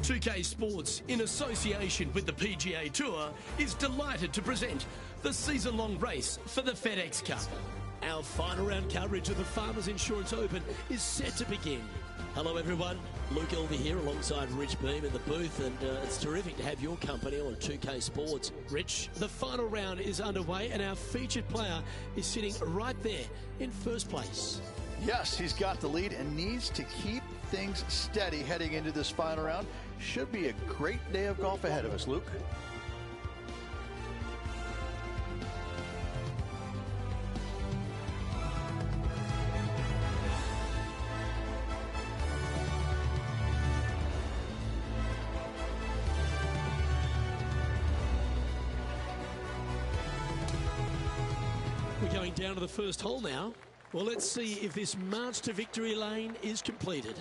2K Sports, in association with the PGA Tour, is delighted to present the season-long race for the FedEx Cup. Our final round coverage of the Farmers Insurance Open is set to begin. Hello everyone, Luke Elvey here alongside Rich Beam in the booth, and it's terrific to have your company on 2K Sports. Rich, the final round is underway and our featured player is sitting right there in first place. Yes, he's got the lead and needs to keep things steady heading into this final round. Should be a great day of golf ahead of us, Luke. We're going down to the first hole now. Well, let's see if this march to victory lane is completed.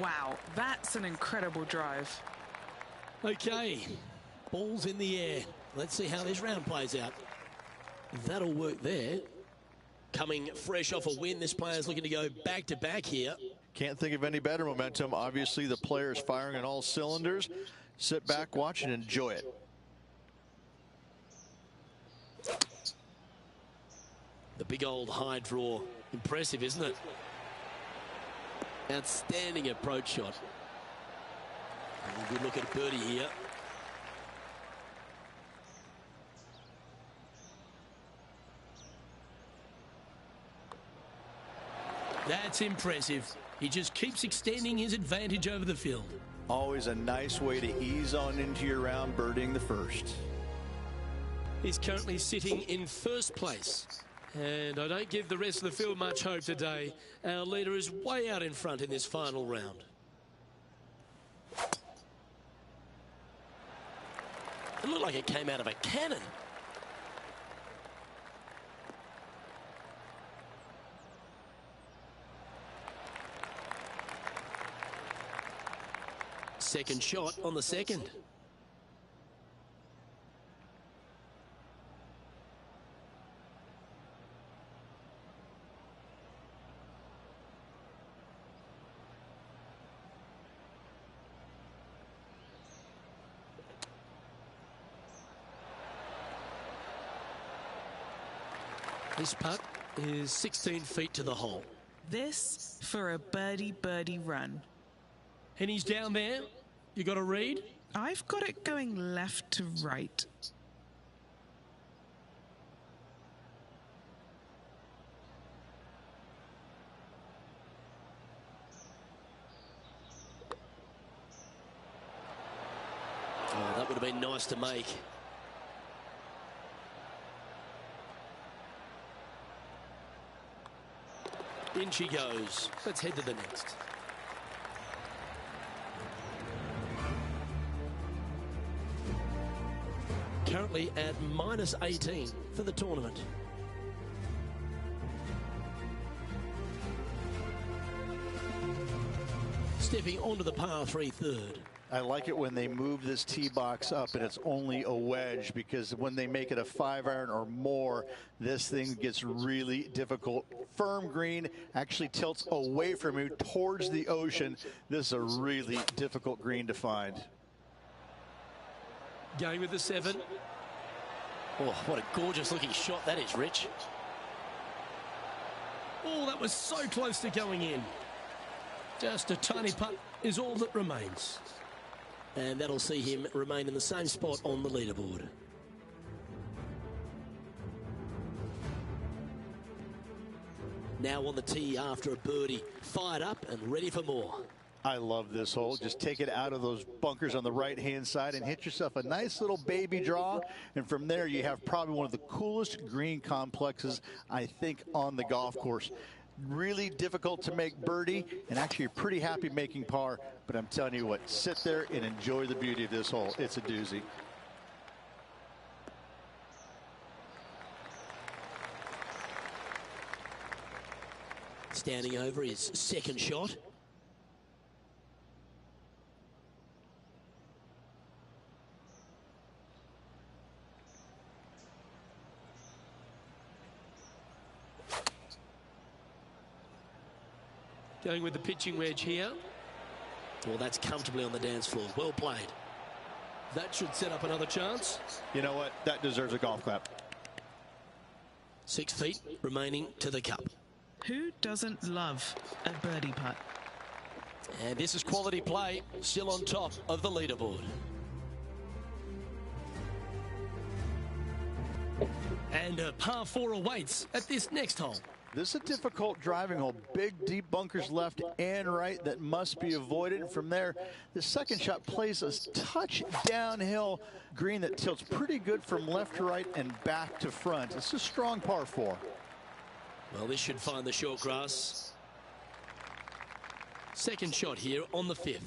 Wow, that's an incredible drive. Okay, ball's in the air. Let's see how this round plays out. That'll work there. Coming fresh off a win, this player's looking to go back-to-back here. Can't think of any better momentum. Obviously, the player's firing on all cylinders. Sit back, watch, and enjoy it. The big old high draw. Impressive, isn't it? Outstanding approach shot. And a good look at birdie here. That's impressive. He just keeps extending his advantage over the field. Always a nice way to ease on into your round, birdieing the first. He's currently sitting in first place. And I don't give the rest of the field much hope today. Our leader is way out in front in this final round. It looked like it came out of a cannon. Second shot on the second. This putt is 16 feet to the hole. This for a birdie run. And he's down there. You got a read? I've got it going left to right. Oh, that would have been nice to make. In she goes. Let's head to the next. Currently at -18 for the tournament. Stepping onto the par 3 third. I like it when they move this tee box up and it's only a wedge, because when they make it a 5-iron or more, this thing gets really difficult. Firm green, actually tilts away from you towards the ocean. This is a really difficult green to find. Going with the 7. Oh, what a gorgeous looking shot that is, Rich. Oh, that was so close to going in. Just a tiny putt is all that remains. And that'll see him remain in the same spot on the leaderboard. Now on the tee after a birdie, fired up and ready for more. I love this hole. Just take it out of those bunkers on the right-hand side and hit yourself a nice little baby draw. And from there, you have probably one of the coolest green complexes, I think, on the golf course. Really difficult to make birdie, and actually you're pretty happy making par. But I'm telling you what, sit there and enjoy the beauty of this hole. It's a doozy. Standing over his second shot. Going with the pitching wedge here. Well, that's comfortably on the dance floor. Well played. That should set up another chance. You know what? That deserves a golf clap. 6 feet remaining to the cup. Who doesn't love a birdie putt? And this is quality play, still on top of the leaderboard. And a par 4 awaits at this next hole. This is a difficult driving hole. Big, deep bunkers left and right that must be avoided. From there, the second shot plays a touch downhill green that tilts pretty good from left to right and back to front. It's a strong par 4. Well, this should find the short grass. Second shot here on the 5th.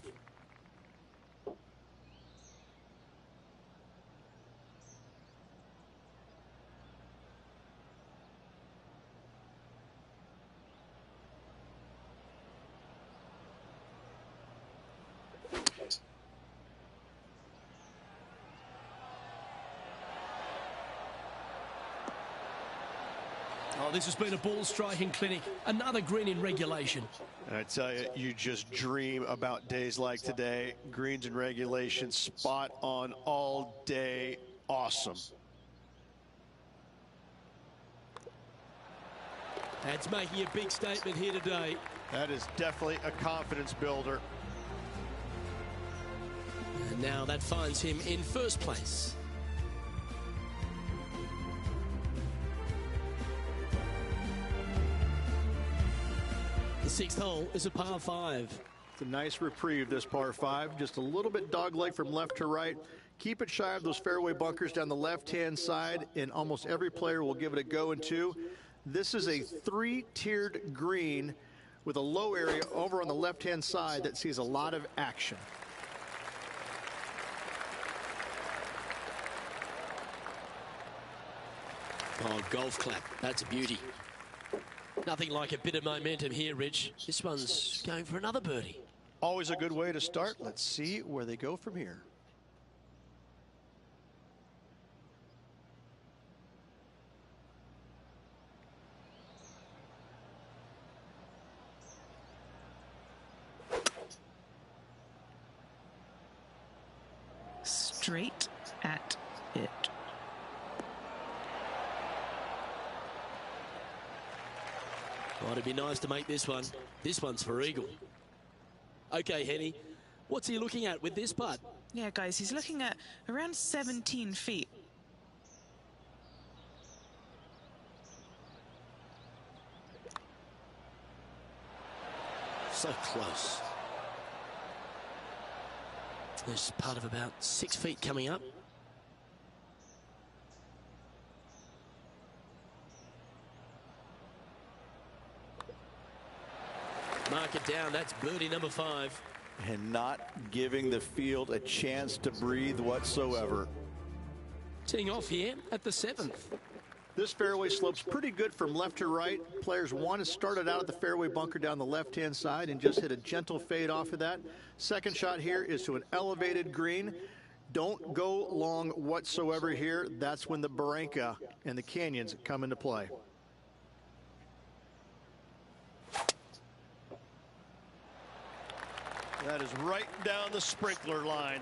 Oh, this has been a ball striking clinic. Another green in regulation. I tell you, you just dream about days like today. Greens in regulation, spot on all day. Awesome. That's making a big statement here today. That is definitely a confidence builder. And now that finds him in first place. The 6th hole is a par 5. It's a nice reprieve, this par 5. Just a little bit dogleg from left to right. Keep it shy of those fairway bunkers down the left-hand side, and almost every player will give it a go in 2. This is a 3-tiered green with a low area over on the left-hand side that sees a lot of action. Oh, golf clap. That's a beauty. Nothing like a bit of momentum here, Rich. This one's going for another birdie. Always a good way to start. Let's see where they go from here. Straight at it. Oh, it'd be nice to make this one. This one's for eagle. Okay, Henny, what's he looking at with this putt? Yeah, guys, he's looking at around 17 feet. So close. There's a putt of about 6 feet coming up. Mark it down. That's birdie number 5. And not giving the field a chance to breathe whatsoever. Teeing off here at the 7th. This fairway slopes pretty good from left to right. Players want to start it out at the fairway bunker down the left-hand side and just hit a gentle fade off of that. Second shot here is to an elevated green. Don't go long whatsoever here. That's when the Barranca and the canyons come into play. That is right down the sprinkler line.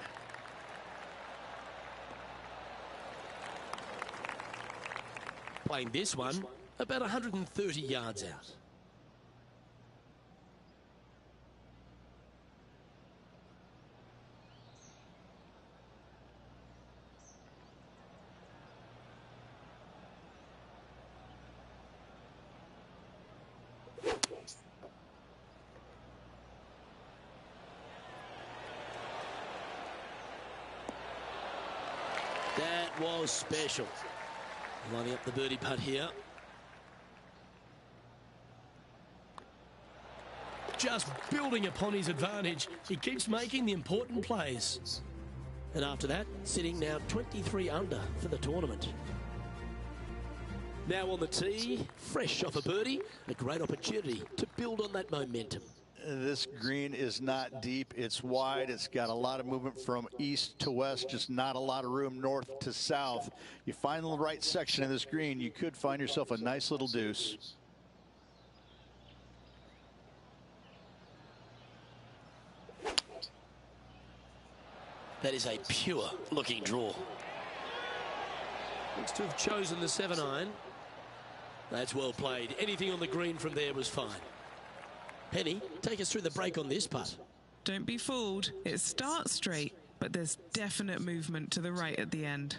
Playing this one about 130 yards out. That was special. Lining up the birdie putt here. Just building upon his advantage. He keeps making the important plays. And after that, sitting now 23 under for the tournament. Now on the tee, fresh off a birdie, a great opportunity to build on that momentum. This green is not deep. It's wide. It's got a lot of movement from east to west, just not a lot of room north to south. You find the right section of this green, you could find yourself a nice little deuce. That is a pure looking draw. Looks to have chosen the 7-iron. That's well played. Anything on the green from there was fine. Penny, take us through the break on this putt. Don't be fooled. It starts straight, but there's definite movement to the right at the end.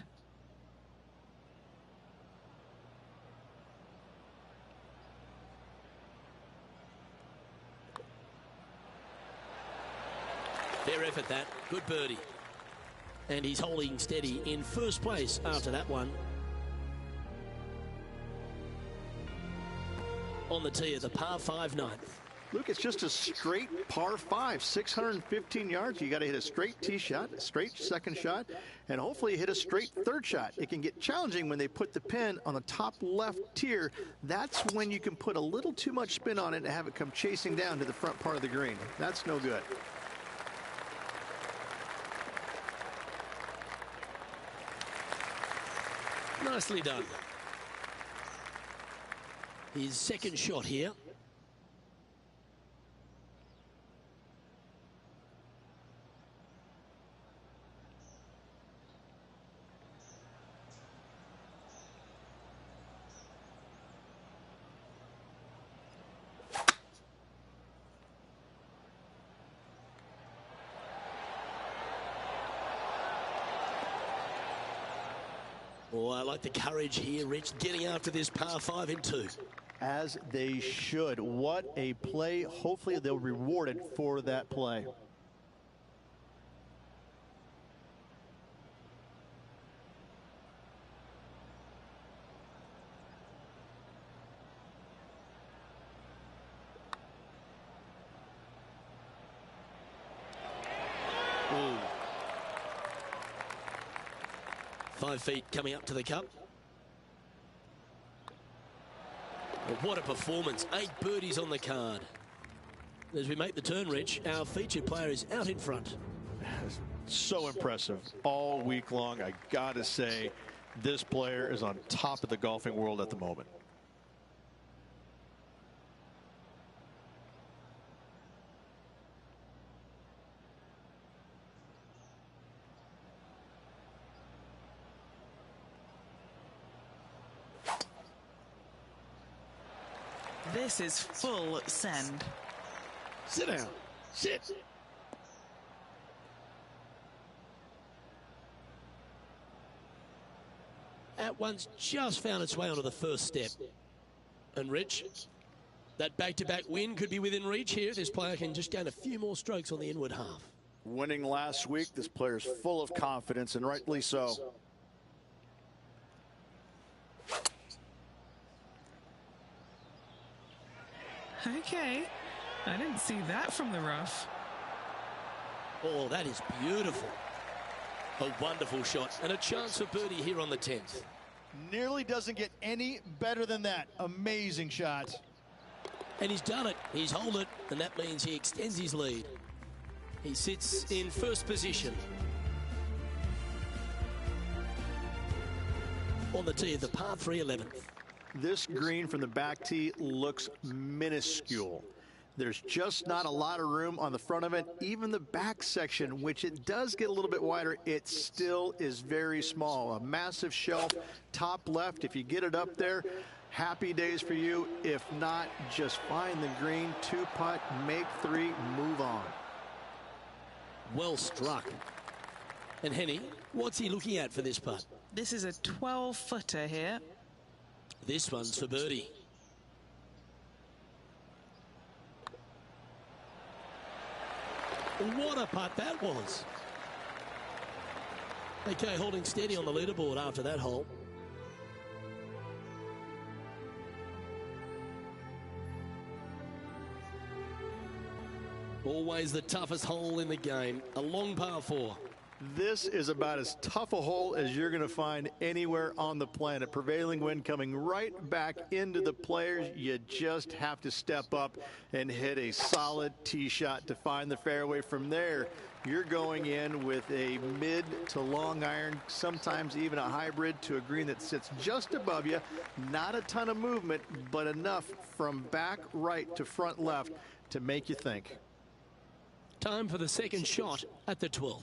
Fair effort that. Good birdie. And he's holding steady in first place after that one. On the tee of the par 5 ninth. Luke, it's just a straight par 5, 615 yards. You got to hit a straight tee shot, a straight second shot, and hopefully hit a straight third shot. It can get challenging when they put the pin on the top left tier. That's when you can put a little too much spin on it and have it come chasing down to the front part of the green. That's no good. Nicely done. His second shot here. Oh, I like the courage here, Rich, getting after this par 5 in 2. As they should. What a play. Hopefully they'll be rewarded for that play. Ooh. 5 feet coming up to the cup. Well, what a performance. 8 birdies on the card. As we make the turn, Rich, our featured player is out in front. So impressive all week long. I got to say, this player is on top of the golfing world at the moment. This is full send. Sit down. Sit. At once just found its way onto the first step. And Rich, that back-to-back win could be within reach here. This player can just gain a few more strokes on the inward half. Winning last week, this player's full of confidence, and rightly so. Okay, I didn't see that from the rough. Oh, that is beautiful. A wonderful shot and a chance for birdie here on the 10th. Nearly doesn't get any better than that. Amazing shot. And he's done it. He's holed it, and that means he extends his lead. He sits in first position. On the tee of the par 3 11th. This green from the back tee looks minuscule. There's just not a lot of room on the front of it. Even the back section, which it does get a little bit wider, it still is very small. A massive shelf, top left. If you get it up there, happy days for you. If not, just find the green, 2-putt, make 3, move on. Well struck. And Henny, what's he looking at for this putt? This is a 12-footer here. This one's for birdie. What a putt that was. Okay, holding steady on the leaderboard after that hole. Always the toughest hole in the game. A long par 4. This is about as tough a hole as you're going to find anywhere on the planet. Prevailing wind coming right back into the players. You just have to step up and hit a solid tee shot to find the fairway. From there, you're going in with a mid to long iron, sometimes even a hybrid to a green that sits just above you. Not a ton of movement, but enough from back right to front left to make you think. Time for the second shot at the 12th.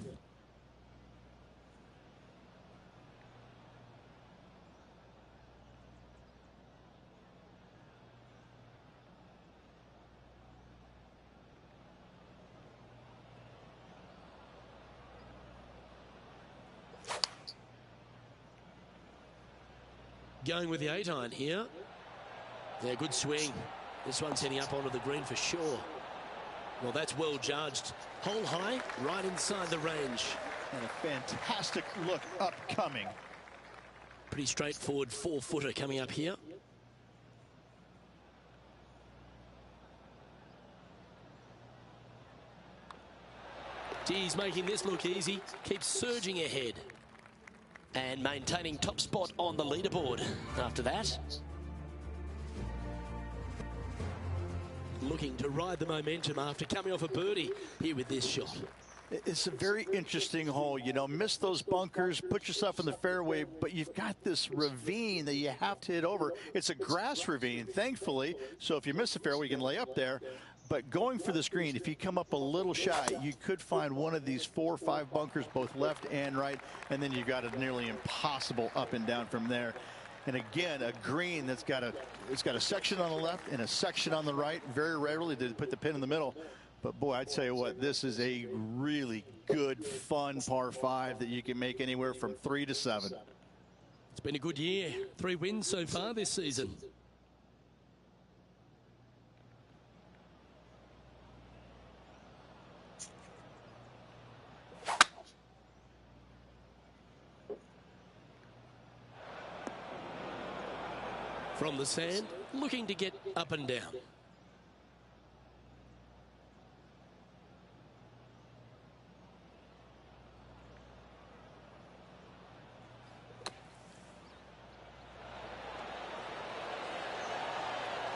Going with the 8-iron here. Yeah, good swing. This one's heading up onto the green for sure. Well, that's well judged. Hole high, right inside the range. And a fantastic look upcoming. Pretty straightforward 4-footer coming up here. He's making this look easy. Keeps surging ahead. And maintaining top spot on the leaderboard after that. Looking to ride the momentum after coming off a birdie here with this shot. It's a very interesting hole, you know, miss those bunkers, put yourself in the fairway, but you've got this ravine that you have to hit over. It's a grass ravine, thankfully, so if you miss the fairway, you can lay up there. But going for the screen, if you come up a little shy, you could find one of these 4 or 5 bunkers, both left and right, and then you've got a nearly impossible up and down from there. And again, a green that's got a section on the left and a section on the right. Very rarely did they put the pin in the middle. But boy, I tell you what, this is a really good, fun par 5 that you can make anywhere from 3 to 7. It's been a good year. 3 wins so far this season. From the sand, looking to get up and down.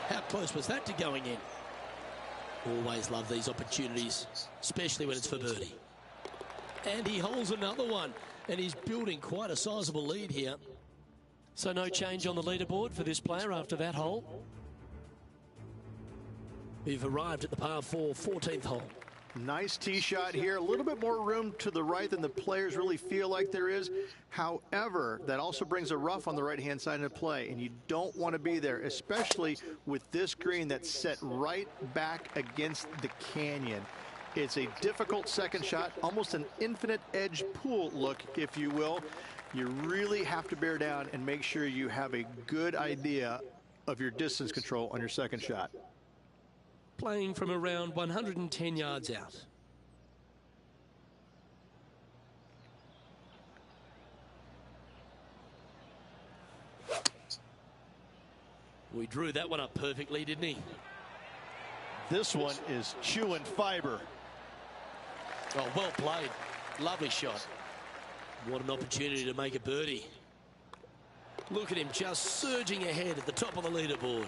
How close was that to going in? Always love these opportunities, especially when it's for birdie. And he holds another one, and he's building quite a sizable lead here. So no change on the leaderboard for this player after that hole. We've arrived at the par 4 14th hole. Nice tee shot here. A little bit more room to the right than the players really feel like there is. However, that also brings a rough on the right-hand side into play, and you don't want to be there, especially with this green that's set right back against the canyon. It's a difficult second shot, almost an infinite edge pool look, if you will. You really have to bear down and make sure you have a good idea of your distance control on your second shot. Playing from around 110 yards out. We drew that one up perfectly, didn't he? This one is chewing fiber. Oh, well played. Lovely shot. What an opportunity to make a birdie. Look at him just surging ahead at the top of the leaderboard.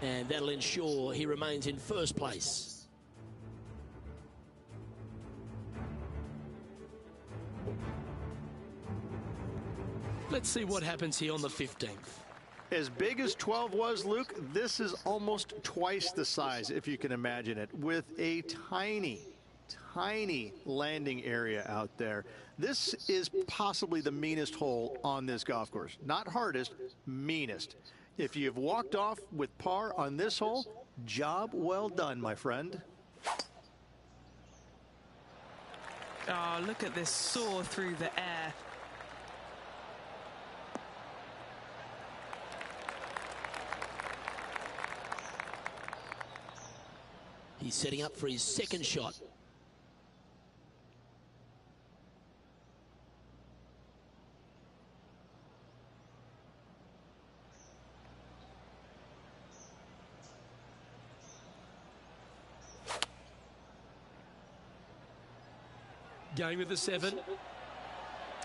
And that'll ensure he remains in first place. Let's see what happens here on the 15th. As big as 12 was, Luke, this is almost twice the size, if you can imagine it, with a tiny landing area out there. This is possibly the meanest hole on this golf course. Not hardest, meanest. If you've walked off with par on this hole, job well done, my friend. Oh, look at this soar through the air. He's setting up for his second shot. Going with the 7.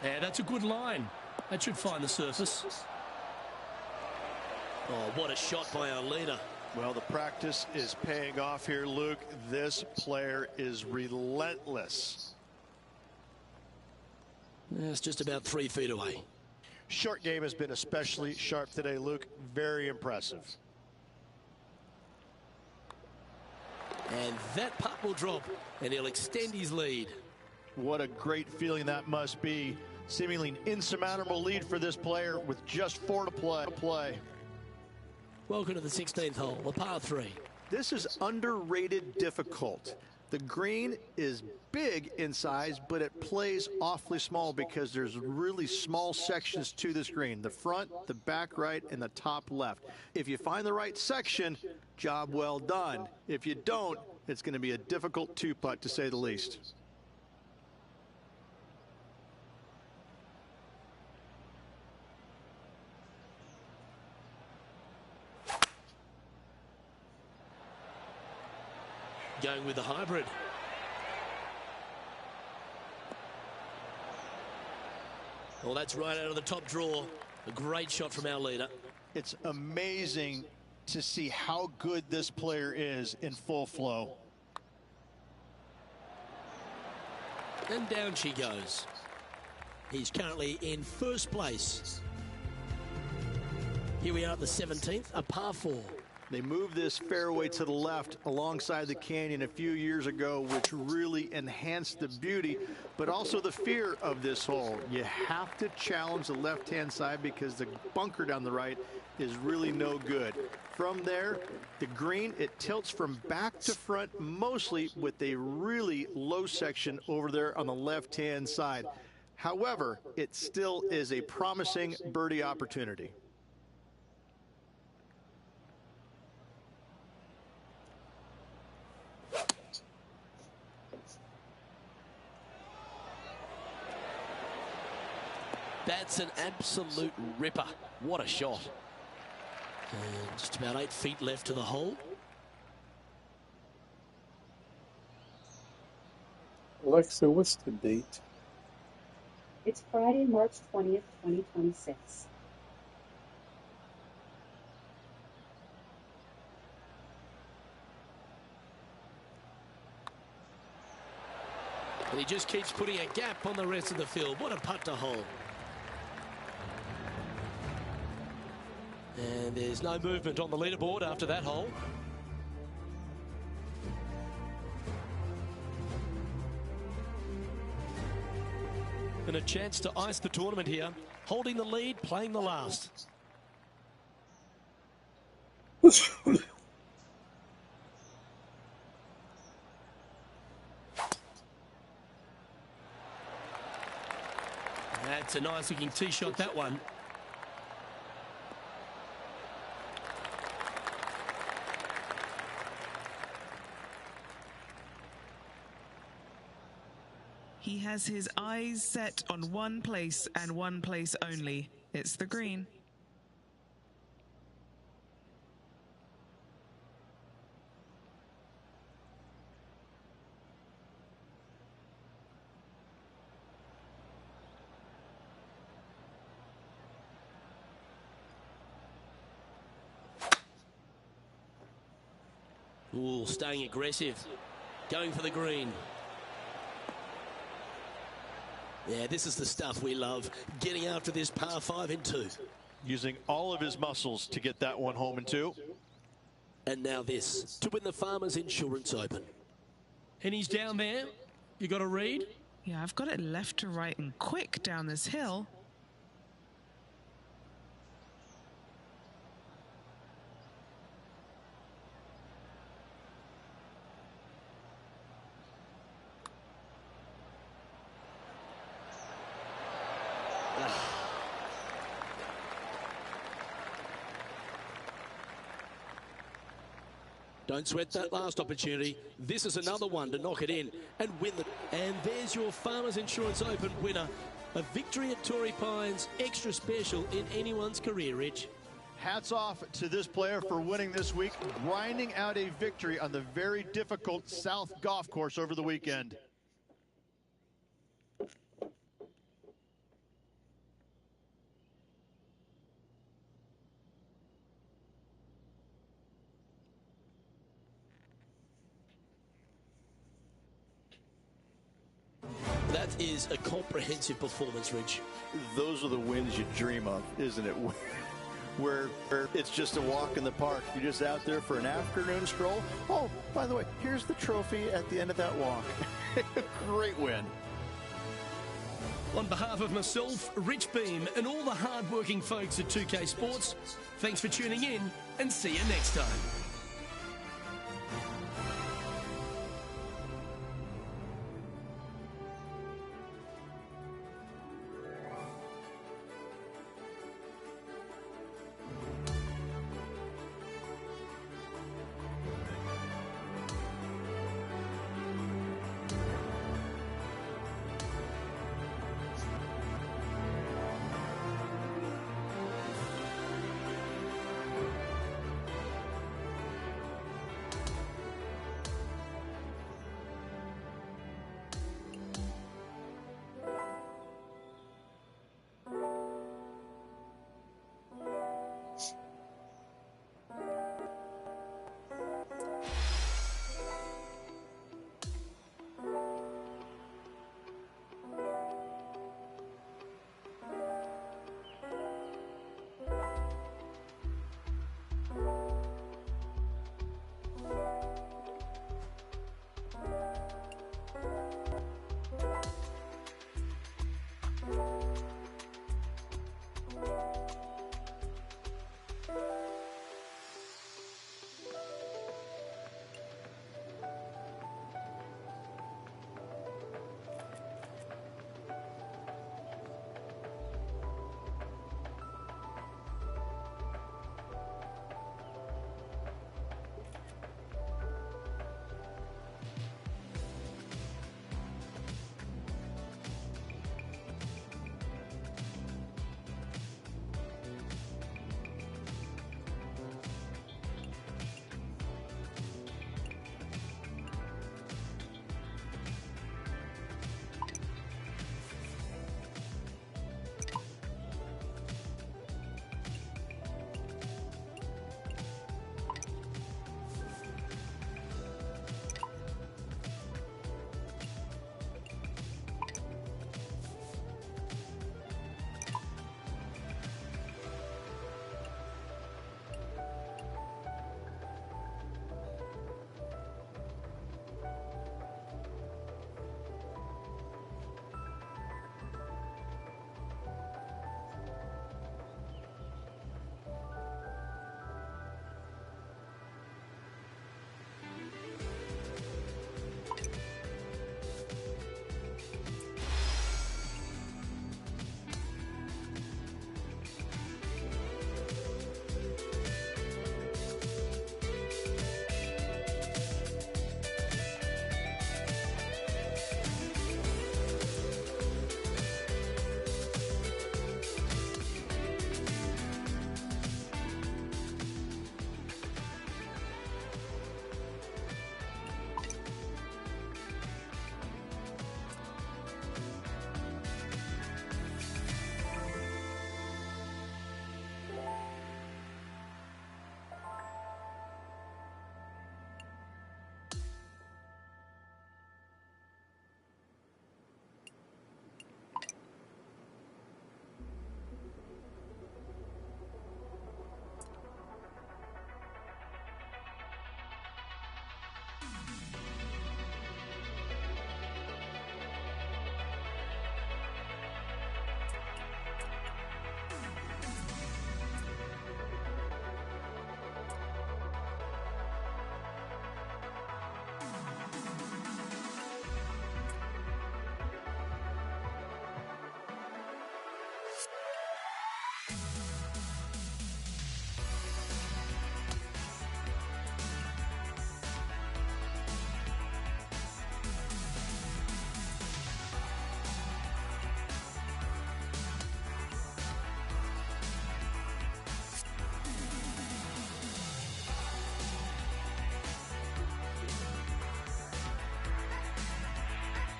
Yeah, that's a good line. That should find the surface. Oh, what a shot by our leader. Well, the practice is paying off here, Luke. This player is relentless. It's just about 3 feet away. Short game has been especially sharp today, Luke. Very impressive. And that putt will drop, and he'll extend his lead. What a great feeling that must be. Seemingly an insurmountable lead for this player with just 4 to play. Welcome to the 16th hole, the par 3. This is underrated difficult. The green is big in size, but it plays awfully small because there's really small sections to this green. The front, the back right, and the top left. If you find the right section, job well done. If you don't, it's going to be a difficult two-putt to say the least. Going with the hybrid. Well, that's right out of the top draw. A great shot from our leader. It's amazing to see how good this player is in full flow. And down she goes. He's currently in first place. Here we are at the 17th, a par 4. They moved this fairway to the left alongside the canyon a few years ago, which really enhanced the beauty, but also the fear of this hole. You have to challenge the left-hand side because the bunker down the right is really no good. From there, the green, it tilts from back to front mostly with a really low section over there on the left-hand side. However, it still is a promising birdie opportunity. That's an absolute ripper. What a shot. And just about 8 feet left to the hole. Alexa, what's the date? It's Friday, March 20th, 2026. And he just keeps putting a gap on the rest of the field. What a putt to hole. And there's no movement on the leaderboard after that hole. And a chance to ice the tournament here. Holding the lead, playing the last. That's a nice looking tee shot, that one. He has his eyes set on one place and one place only. It's the green. Ooh, staying aggressive. Going for the green. Yeah, this is the stuff we love. Getting after this par 5 in 2. Using all of his muscles to get that one home in 2. And now this, to win the Farmers Insurance Open. And he's down there. You got to read. Yeah, I've got it left to right and quick down this hill. Don't sweat that last opportunity. This is another one to knock it in and win the... And there's your Farmers Insurance Open winner. A victory at Torrey Pines, extra special in anyone's career, Rich. Hats off to this player for winning this week, grinding out a victory on the very difficult South Golf Course over the weekend. That is a comprehensive performance, Rich. Those are the wins you dream of, isn't it? Where it's just a walk in the park. You're just out there for an afternoon stroll. Oh, by the way, here's the trophy at the end of that walk. Great win. On behalf of myself, Rich Beam, and all the hard-working folks at 2K Sports, thanks for tuning in, and see you next time.